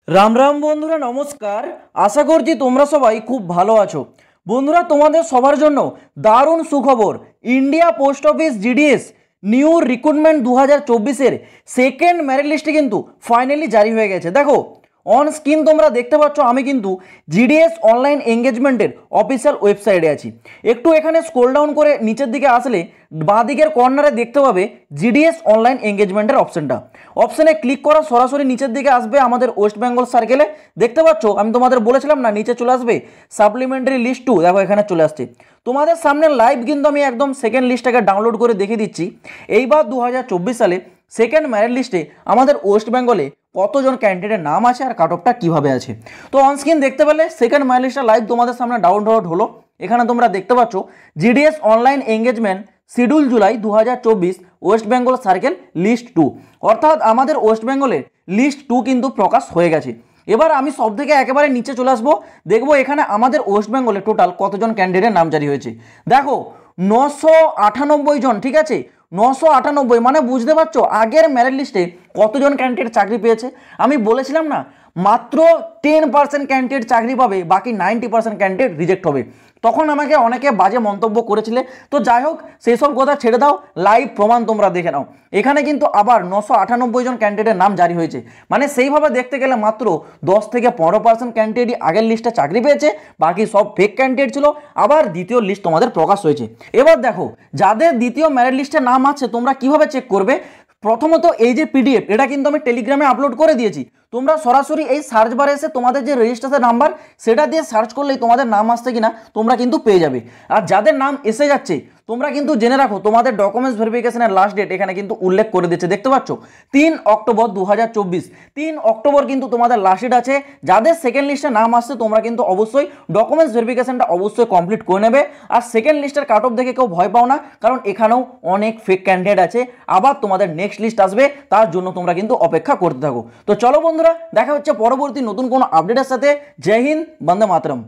রাম রাম বন্ধুরা, নমস্কার। আশা করছি তোমরা সবাই খুব ভালো আছো। বন্ধুরা, তোমাদের সবার জন্য দারুণ সুখবর। India post office GDS new recruitment 2024-এর সেকেন্ড মেরিট লিস্টে কিন্তু ফাইনালি জারি হয়ে গেছে। দেখো, অন স্ক্রিন তোমরা দেখতে পাচ্ছ আমি কিন্তু জিডিএস অনলাইন এঙ্গেজমেন্টের অফিসিয়াল ওয়েবসাইটে আছি। একটু এখানে স্ক্রল ডাউন করে নিচের দিকে আসলে বাঁ দিকের কর্নারে দেখতে পাবে জিডিএস অনলাইন এঙ্গেজমেন্টের অপশনে ক্লিক করা সরাসরি নিচের দিকে আসবে আমাদের ওয়েস্ট বেঙ্গল সার্কেলে। দেখতে পাচ্ছ আমি তোমাদের বলেছিলাম না, নিচে চলে আসবে সাপ্লিমেন্টারি লিস্ট 2। দেখো এখানে চলে আসছে তোমাদের সামনে লাইভ, কিন্তু আমি একদম সেকেন্ড লিস্টটাকে ডাউনলোড করে দেখিয়ে দিচ্ছি। এইবার 2024 সালে সেকেন্ড মেরিট লিস্টে আমাদের ওয়েস্ট বেঙ্গলে কতজন ক্যান্ডিডেটের নাম আছে আর কাট অফটা কীভাবে আছে। তো অনস্ক্রিন দেখতে পেলে সেকেন্ড মেরিট লিস্টটা লাইভ তোমাদের সামনে ডাউনলোড হলো। এখানে তোমরা দেখতে পাচ্ছ GDS online engagement schedule July 2024 West Bengal circle list 2, অর্থাৎ আমাদের ওয়েস্ট বেঙ্গলের লিস্ট 2 কিন্তু প্রকাশ হয়ে গেছে। এবার আমি সব থেকে একেবারে নিচে চলে আসবো, দেখবো এখানে আমাদের ওয়েস্ট বেঙ্গলে টোটাল কতজন ক্যান্ডিডেট নাম জারি হয়েছে। দেখো 998 জন, ঠিক আছে, 998, মানে বুঝতে পারছো আগের মেরিট লিস্টে কতজন ক্যান্ডিডেট চাকরি পেয়েছে। আমি বলেছিলাম না, মাত্র 10% ক্যান্ডিডেট চাকরি পাবে, বাকি 90% ক্যান্ডিডেট রিজেক্ট হবে। তখন আমাকে অনেকে বাজে মন্তব্য করেছিলে। তো যাই হোক, সেই সব কথা ছেড়ে দাও, লাইভ প্রমাণ তোমরা দেখে নাও। এখানে কিন্তু আবার 998 জন ক্যান্ডিডেটের নাম জারি হয়েছে, মানে সেইভাবে দেখতে গেলে মাত্র 10 থেকে 15% ক্যান্ডিডেটই আগের লিস্টে চাকরি পেয়েছে, বাকি সব ফেক ক্যান্ডিডেট ছিল। আবার দ্বিতীয় লিস্ট তোমাদের প্রকাশ হয়েছে। এবার দেখো যাদের দ্বিতীয় মেরিট লিস্টে নাম আছে তোমরা কিভাবে চেক করবে। প্রথমত এই যে পিডিএফ, এটা কিন্তু আমি টেলিগ্রামে আপলোড করে দিয়েছি। তোমরা সরাসরি এই সার্চ বারে এসে তোমাদের যে রেজিস্ট্রেশন নাম্বার সেটা দিয়ে সার্চ করলেই তোমাদের নাম আসছে কিনা তোমরা কিন্তু পেয়ে যাবে। আর যাদের নাম এসে যাচ্ছে তোমরা কিন্তু জেনে রাখো তোমাদের ডকুমেন্টস ভেরিফিকেশনের লাস্ট ডেট এখানে কিন্তু উল্লেখ করে দিচ্ছে। দেখতে পাচ্ছ 3 অক্টোবর 2024, 3 অক্টোবর কিন্তু তোমাদের লাস্ট ডেট আছে। যাদের সেকেন্ড লিস্টে নাম আসছে তোমরা কিন্তু অবশ্যই ডকুমেন্টস ভেরিফিকেশনটা অবশ্যই কমপ্লিট করে নেবে। আর সেকেন্ড লিস্টের কাট অফ দেখে কেউ ভয় পাও না, কারণ এখানেও অনেক ফেক ক্যান্ডিডেট আছে। আবার তোমাদের নেক্সট লিস্ট আসবে, তার জন্য তোমরা কিন্তু অপেক্ষা করতে থাকো। তো চলো বন্ধুরা, দেখা হচ্ছে পরবর্তী নতুন কোনো আপডেটের সাথে। জয় হিন্দ, বন্দে মাতরম।